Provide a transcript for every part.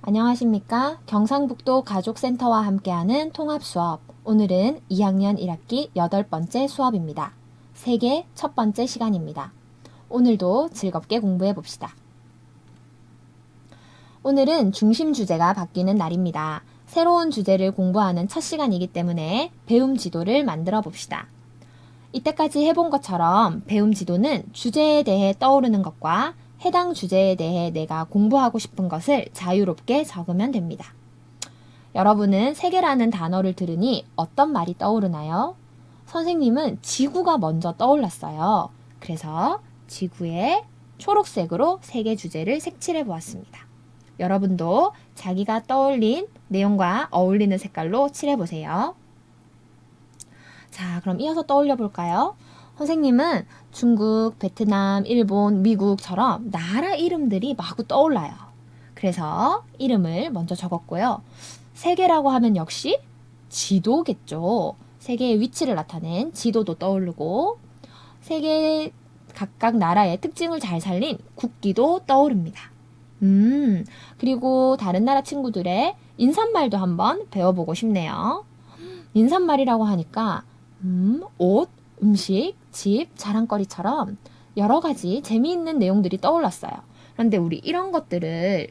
안녕하십니까? 경상북도 가족센터와 함께하는 통합수업. 오늘은 2학년 1학기 8번째 수업입니다. 세계 첫 번째 시간입니다. 오늘도 즐겁게 공부해 봅시다. 오늘은 중심 주제가 바뀌는 날입니다. 새로운 주제를 공부하는 첫 시간이기 때문에 배움 지도를 만들어 봅시다. 이때까지 해본 것처럼 배움 지도는 주제에 대해 떠오르는 것과 해당 주제에 대해 내가 공부하고 싶은 것을 자유롭게 적으면 됩니다. 여러분은 세계라는 단어를 들으니 어떤 말이 떠오르나요? 선생님은 지구가 먼저 떠올랐어요. 그래서 지구에 초록색으로 세계 주제를 색칠해 보았습니다. 여러분도 자기가 떠올린 내용과 어울리는 색깔로 칠해보세요. 자, 그럼 이어서 떠올려 볼까요? 선생님은 중국, 베트남, 일본, 미국처럼 나라 이름들이 마구 떠올라요. 그래서 이름을 먼저 적었고요. 세계라고 하면 역시 지도겠죠. 세계의 위치를 나타낸 지도도 떠오르고 세계 각각 나라의 특징을 잘 살린 국기도 떠오릅니다. 그리고 다른 나라 친구들의 인사말도 한번 배워보고 싶네요. 인사말이라고 하니까 옷, 음식, 집, 자랑거리처럼 여러 가지 재미있는 내용들이 떠올랐어요. 그런데 우리 이런 것들을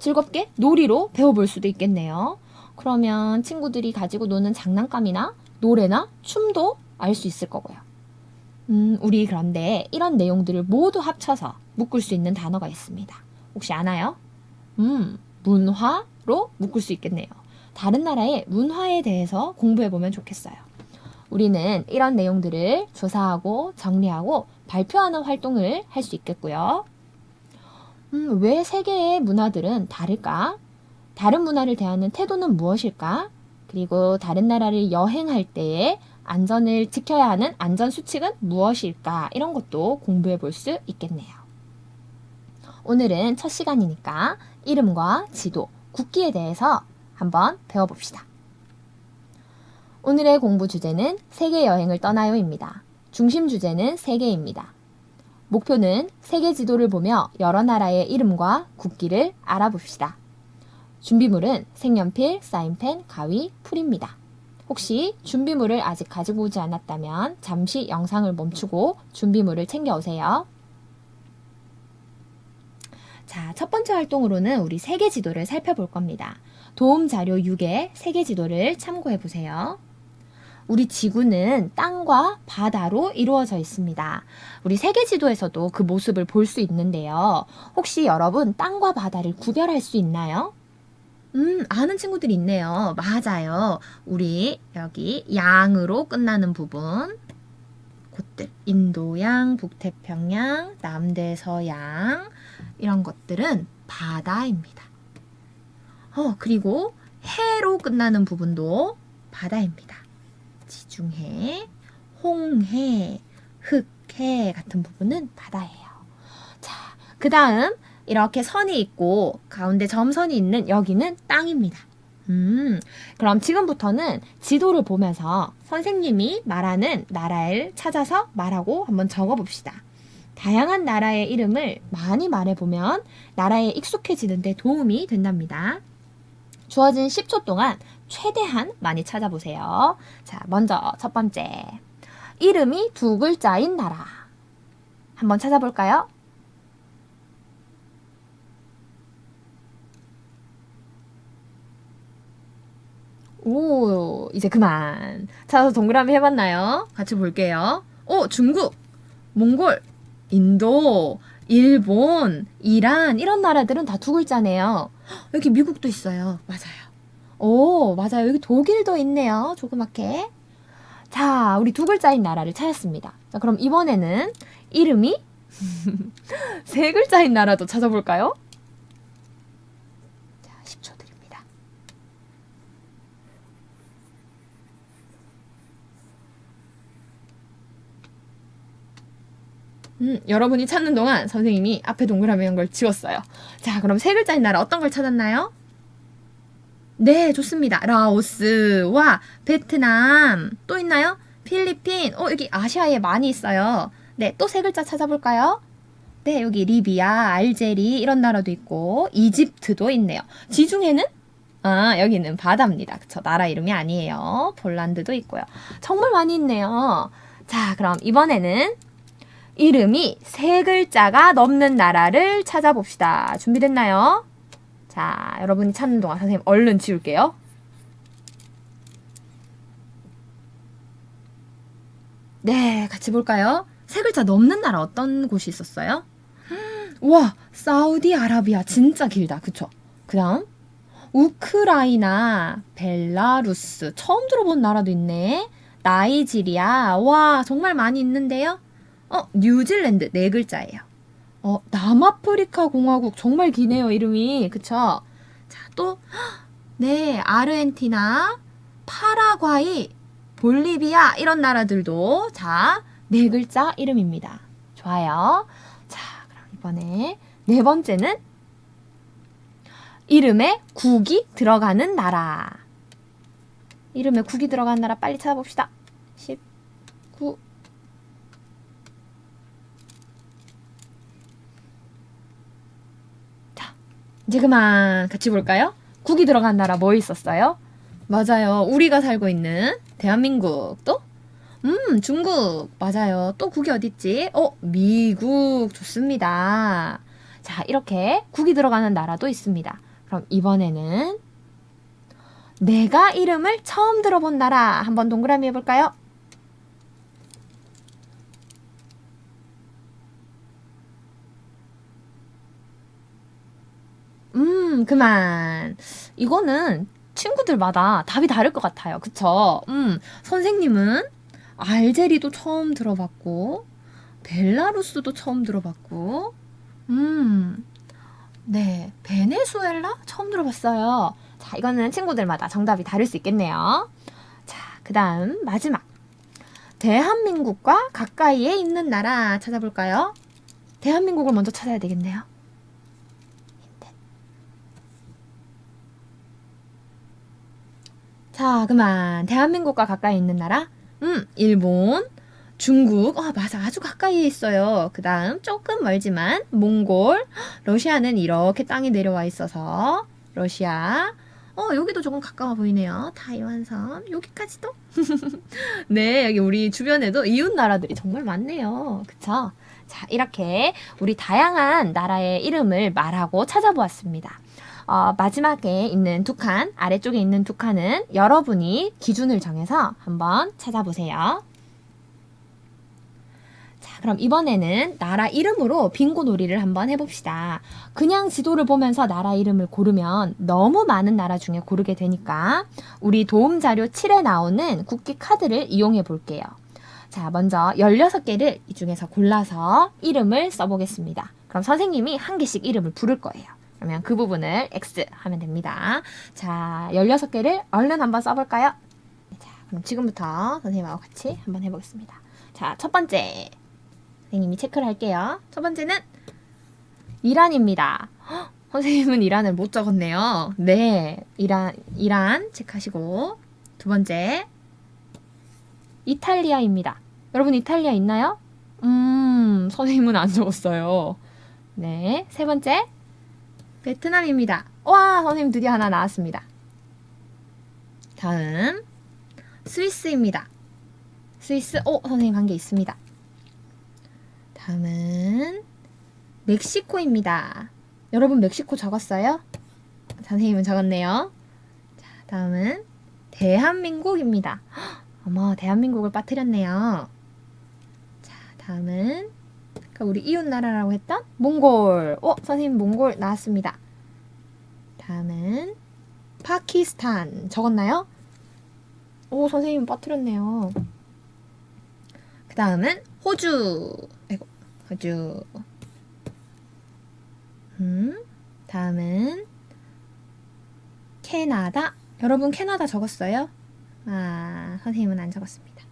즐겁게 놀이로 배워볼 수도 있겠네요. 그러면 친구들이 가지고 노는 장난감이나 노래나 춤도 알 수 있을 거고요. 우리 그런데 이런 내용들을 모두 합쳐서 묶을 수 있는 단어가 있습니다. 혹시 아나요? 문화로 묶을 수 있겠네요. 다른 나라의 문화에 대해서 공부해보면 좋겠어요. 우리는 이런 내용들을 조사하고 정리하고 발표하는 활동을 할 수 있겠고요. 왜 세계의 문화들은 다를까? 다른 문화를 대하는 태도는 무엇일까? 그리고 다른 나라를 여행할 때에 안전을 지켜야 하는 안전 수칙은 무엇일까? 이런 것도 공부해 볼 수 있겠네요. 오늘은 첫 시간이니까 이름과 지도, 국기에 대해서 한번 배워봅시다. 오늘의 공부 주제는 세계 여행을 떠나요입니다. 중심 주제는 세계입니다. 목표는 세계 지도를 보며 여러 나라의 이름과 국기를 알아봅시다. 준비물은 색연필, 사인펜, 가위, 풀입니다. 혹시 준비물을 아직 가지고 오지 않았다면 잠시 영상을 멈추고 준비물을 챙겨오세요. 자, 첫 번째 활동으로는 우리 세계 지도를 살펴볼 겁니다. 도움 자료 6의 세계 지도를 참고해 보세요. 우리 지구는 땅과 바다로 이루어져 있습니다. 우리 세계 지도에서도 그 모습을 볼 수 있는데요. 혹시 여러분 땅과 바다를 구별할 수 있나요? 아는 친구들이 있네요. 맞아요. 우리 여기 양으로 끝나는 부분, 곳들, 인도양, 북태평양, 남대서양 이런 것들은 바다입니다. 그리고 해로 끝나는 부분도 바다입니다. 지중해, 홍해, 흑해 같은 부분은 바다예요. 자, 그 다음 이렇게 선이 있고 가운데 점선이 있는 여기는 땅입니다. 그럼 지금부터는 지도를 보면서 선생님이 말하는 나라를 찾아서 말하고 한번 적어봅시다. 다양한 나라의 이름을 많이 말해보면 나라에 익숙해지는 데 도움이 된답니다. 주어진 10초 동안 최대한 많이 찾아보세요. 자, 먼저 첫 번째. 이름이 두 글자인 나라. 한번 찾아볼까요? 오, 이제 그만. 찾아서 동그라미 해봤나요? 같이 볼게요. 중국, 몽골, 인도, 일본, 이란 이런 나라들은 다 두 글자네요. 여기 미국도 있어요. 맞아요. 오, 맞아요. 여기 독일도 있네요. 조그맣게. 자, 우리 두 글자인 나라를 찾았습니다. 자, 그럼 이번에는 이름이 세 글자인 나라도 찾아볼까요? 자, 10초 드립니다. 여러분이 찾는 동안 선생님이 앞에 동그라미 한 걸 지웠어요. 자, 그럼 세 글자인 나라 어떤 걸 찾았나요? 네, 좋습니다. 라오스와 베트남 또 있나요? 필리핀. 여기 아시아에 많이 있어요. 네, 또 세 글자 찾아볼까요? 네, 여기 리비아, 알제리 이런 나라도 있고 이집트도 있네요. 지중해는 여기는 바다입니다. 그쵸? 나라 이름이 아니에요. 폴란드도 있고요. 정말 많이 있네요. 자, 그럼 이번에는 이름이 3글자가 넘는 나라를 찾아봅시다. 준비됐나요? 자, 여러분이 찾는 동안 선생님 얼른 지울게요. 네, 같이 볼까요? 3글자 넘는 나라 어떤 곳이 있었어요? 와, 사우디아라비아 진짜 길다. 그쵸? 그 다음 우크라이나, 벨라루스 처음 들어본 나라도 있네. 나이지리아, 와 정말 많이 있는데요. 뉴질랜드 4글자예요. 남아프리카 공화국 정말 기네요 이름이. 그쵸? 자, 또 네, 아르헨티나, 파라과이, 볼리비아 이런 나라들도 자 4글자 이름입니다. 좋아요. 자, 그럼 이번에 4번째는 이름에 국이 들어가는 나라. 이름에 국이 들어가는 나라 빨리 찾아봅시다. 19. 자, 이제 그만 같이 볼까요? 국이 들어간 나라 뭐 있었어요? 맞아요. 우리가 살고 있는 대한민국. 또? 중국. 맞아요. 또 국이 어딨지? 미국. 좋습니다. 자, 이렇게 국이 들어가는 나라도 있습니다. 그럼 이번에는 내가 이름을 처음 들어본 나라 한번 동그라미 해볼까요? 그만. 이거는 친구들마다 답이 다를 것 같아요. 그쵸? 선생님은 알제리도 처음 들어봤고, 벨라루스도 처음 들어봤고, 네, 베네수엘라 처음 들어봤어요. 자, 이거는 친구들마다 정답이 다를 수 있겠네요. 자, 그 다음 마지막. 대한민국과 가까이에 있는 나라 찾아볼까요? 대한민국을 먼저 찾아야 되겠네요. 자, 그만. 대한민국과 가까이 있는 나라? 일본, 중국, 맞아. 아주 가까이에 있어요. 그 다음 조금 멀지만 몽골, 러시아는 이렇게 땅이 내려와 있어서 러시아, 여기도 조금 가까워 보이네요. 타이완섬, 여기까지도. 네, 여기 우리 주변에도 이웃 나라들이 정말 많네요. 그쵸? 자, 이렇게 우리 다양한 나라의 이름을 말하고 찾아보았습니다. 마지막에 있는 2칸, 아래쪽에 있는 2칸은 여러분이 기준을 정해서 한번 찾아보세요. 자, 그럼 이번에는 나라 이름으로 빙고 놀이를 한번 해봅시다. 그냥 지도를 보면서 나라 이름을 고르면 너무 많은 나라 중에 고르게 되니까 우리 도움자료 7에 나오는 국기 카드를 이용해 볼게요. 자, 먼저 16개를 이 중에서 골라서 이름을 써보겠습니다. 그럼 선생님이 한 개씩 이름을 부를 거예요. 그러면 그 부분을 X 하면 됩니다. 자, 16개를 얼른 한번 써볼까요? 자, 그럼 지금부터 선생님하고 같이 한번 해보겠습니다. 자, 첫 번째. 선생님이 체크를 할게요. 첫 번째는 이란입니다. 선생님은 이란을 못 적었네요. 네, 이란 체크하시고. 두 번째, 이탈리아입니다. 여러분 이탈리아 있나요? 선생님은 안 적었어요. 네, 세 번째, 베트남입니다. 와, 선생님 드디어 하나 나왔습니다. 다음, 스위스입니다. 스위스, 선생님 한 개 있습니다. 다음은 멕시코입니다. 여러분 멕시코 적었어요? 선생님은 적었네요. 자, 다음은 대한민국입니다. 어머, 대한민국을 빠뜨렸네요. 자, 다음은 우리 이웃 나라라고 했던 몽골. 선생님 몽골 나왔습니다. 다음은 파키스탄 적었나요? 선생님 빠뜨렸네요. 그 다음은 호주. 호주. 다음은 캐나다. 여러분 캐나다 적었어요? 선생님은 안 적었습니다.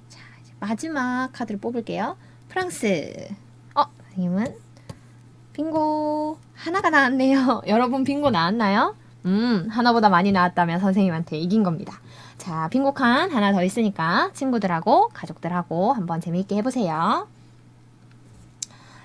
자, 이제 마지막 카드를 뽑을게요. 프랑스. 선생님은 빙고 하나가 나왔네요. 여러분 빙고 나왔나요? 하나보다 많이 나왔다면 선생님한테 이긴 겁니다. 자, 빙고 칸 하나 더 있으니까 친구들하고 가족들하고 한번 재미있게 해보세요.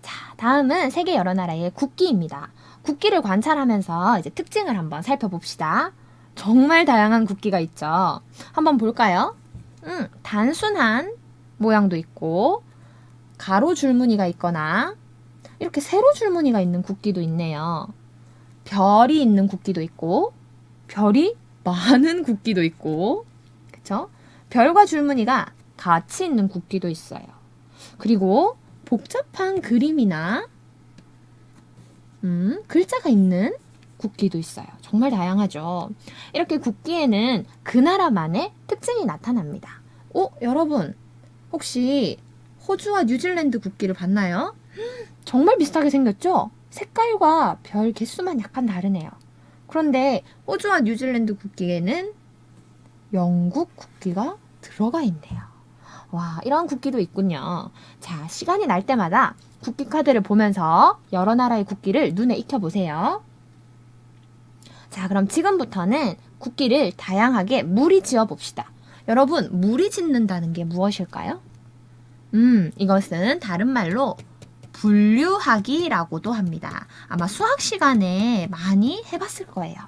자, 다음은 세계 여러 나라의 국기입니다. 국기를 관찰하면서 이제 특징을 한번 살펴봅시다. 정말 다양한 국기가 있죠. 한번 볼까요? 단순한 모양도 있고 가로 줄무늬가 있거나 이렇게 세로 줄무늬가 있는 국기도 있네요. 별이 있는 국기도 있고 별이 많은 국기도 있고 그쵸? 별과 줄무늬가 같이 있는 국기도 있어요. 그리고 복잡한 그림이나 글자가 있는 국기도 있어요. 정말 다양하죠. 이렇게 국기에는 그 나라만의 특징이 나타납니다. 여러분 혹시 호주와 뉴질랜드 국기를 봤나요? 정말 비슷하게 생겼죠? 색깔과 별 개수만 약간 다르네요. 그런데 호주와 뉴질랜드 국기에는 영국 국기가 들어가 있네요. 와, 이런 국기도 있군요. 자, 시간이 날 때마다 국기 카드를 보면서 여러 나라의 국기를 눈에 익혀보세요. 자, 그럼 지금부터는 국기를 다양하게 무리지어 봅시다. 여러분, 무리짓는다는 게 무엇일까요? 이것은 다른 말로 분류하기라고도 합니다. 아마 수학 시간에 많이 해봤을 거예요.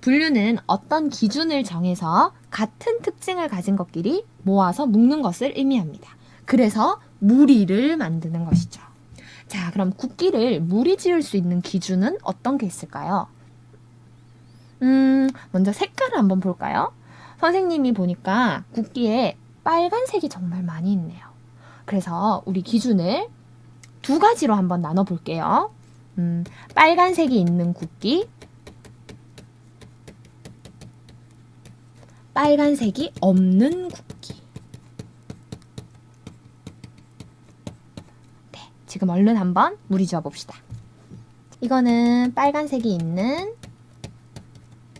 분류는 어떤 기준을 정해서 같은 특징을 가진 것끼리 모아서 묶는 것을 의미합니다. 그래서 무리를 만드는 것이죠. 자, 그럼 국기를 무리 지을 수 있는 기준은 어떤 게 있을까요? 먼저 색깔을 한번 볼까요? 선생님이 보니까 국기에 빨간색이 정말 많이 있네요. 그래서 우리 기준을 두 가지로 한번 나눠 볼게요. 빨간색이 있는 국기, 빨간색이 없는 국기. 네, 지금 얼른 한번 무리 지어 봅시다. 이거는 빨간색이 있는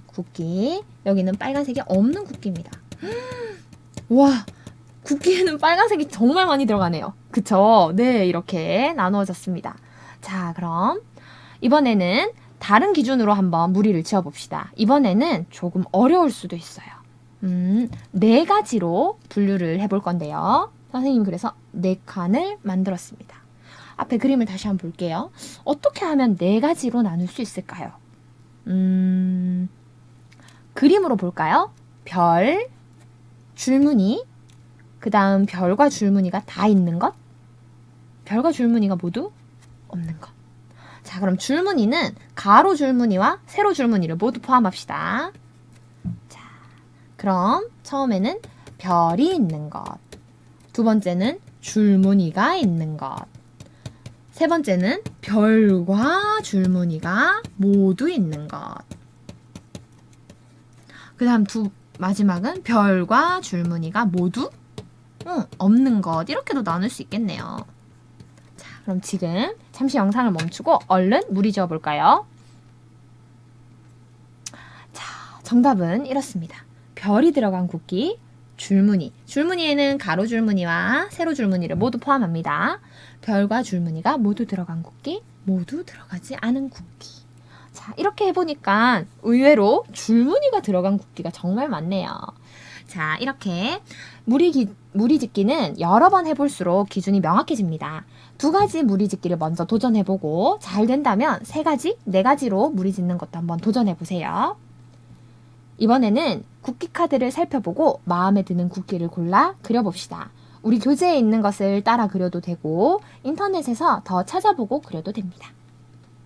국기, 여기는 빨간색이 없는 국기입니다. 와, 국기에는 빨간색이 정말 많이 들어가네요. 그쵸? 네, 이렇게 나누어졌습니다. 자, 그럼 이번에는 다른 기준으로 한번 무리를 지어봅시다. 이번에는 조금 어려울 수도 있어요. 네 가지로 분류를 해볼 건데요. 선생님이 그래서 4칸을 만들었습니다. 앞에 그림을 다시 한번 볼게요. 어떻게 하면 4가지로 나눌 수 있을까요? 그림으로 볼까요? 별, 줄무늬, 그 다음 별과 줄무늬가 다 있는 것, 별과 줄무늬가 모두 없는 것. 자, 그럼 줄무늬는 가로 줄무늬와 세로 줄무늬를 모두 포함합시다. 자, 그럼 처음에는 별이 있는 것, 두 번째는 줄무늬가 있는 것, 세 번째는 별과 줄무늬가 모두 있는 것, 그 다음 마지막은 별과 줄무늬가 모두 없는 것. 이렇게도 나눌 수 있겠네요. 자, 그럼 지금 잠시 영상을 멈추고 얼른 무리 지어 볼까요? 자, 정답은 이렇습니다. 별이 들어간 국기, 줄무늬. 줄무늬에는 가로 줄무늬와 세로 줄무늬를 모두 포함합니다. 별과 줄무늬가 모두 들어간 국기, 모두 들어가지 않은 국기. 자, 이렇게 해보니까 의외로 줄무늬가 들어간 국기가 정말 많네요. 자, 이렇게 무리짓기는 여러 번 해볼수록 기준이 명확해집니다. 2가지 무리짓기를 먼저 도전해보고 잘 된다면 3가지, 4가지로 무리짓는 것도 한번 도전해보세요. 이번에는 국기 카드를 살펴보고 마음에 드는 국기를 골라 그려봅시다. 우리 교재에 있는 것을 따라 그려도 되고 인터넷에서 더 찾아보고 그려도 됩니다.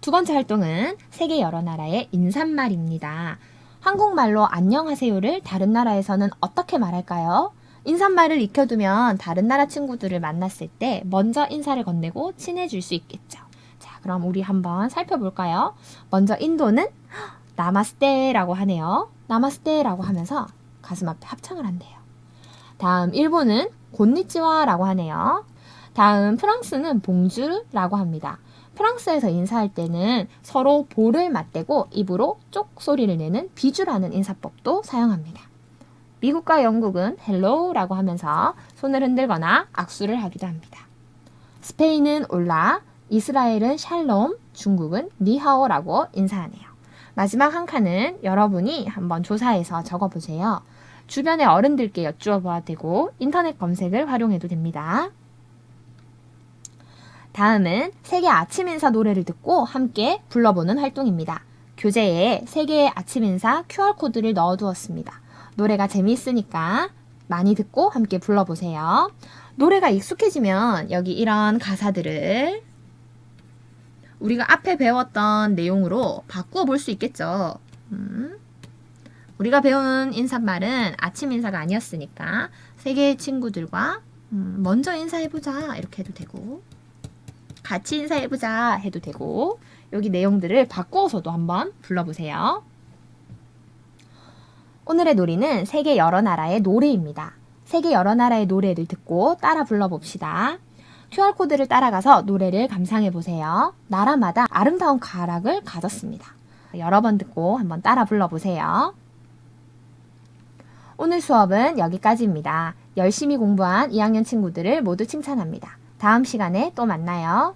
2번째 활동은 세계 여러 나라의 인사말입니다. 한국말로 안녕하세요를 다른 나라에서는 어떻게 말할까요? 인사말을 익혀두면 다른 나라 친구들을 만났을 때 먼저 인사를 건네고 친해질 수 있겠죠. 자, 그럼 우리 한번 살펴볼까요? 먼저 인도는 나마스테라고 하네요. 나마스테라고 하면서 가슴 앞에 합창을 한대요. 다음 일본은 곤니치와라고 하네요. 다음 프랑스는 봉주르라고 합니다. 프랑스에서 인사할 때는 서로 볼을 맞대고 입으로 쪽 소리를 내는 비주라는 인사법도 사용합니다. 미국과 영국은 헬로우라고 하면서 손을 흔들거나 악수를 하기도 합니다. 스페인은 올라, 이스라엘은 샬롬, 중국은 니하오라고 인사하네요. 마지막 한 칸은 여러분이 한번 조사해서 적어보세요. 주변의 어른들께 여쭈어 봐도 되고 인터넷 검색을 활용해도 됩니다. 다음은 세계 아침 인사 노래를 듣고 함께 불러보는 활동입니다. 교재에 세계의 아침 인사 QR코드를 넣어두었습니다. 노래가 재미있으니까 많이 듣고 함께 불러보세요. 노래가 익숙해지면 여기 이런 가사들을 우리가 앞에 배웠던 내용으로 바꾸어 볼 수 있겠죠. 우리가 배운 인사말은 아침 인사가 아니었으니까 세계의 친구들과 먼저 인사해보자 이렇게 해도 되고 같이 인사해보자 해도 되고 여기 내용들을 바꾸어서도 한번 불러보세요. 오늘의 놀이는 세계 여러 나라의 노래입니다. 세계 여러 나라의 노래를 듣고 따라 불러봅시다. QR코드를 따라가서 노래를 감상해보세요. 나라마다 아름다운 가락을 가졌습니다. 여러 번 듣고 한번 따라 불러보세요. 오늘 수업은 여기까지입니다. 열심히 공부한 2학년 친구들을 모두 칭찬합니다. 다음 시간에 또 만나요.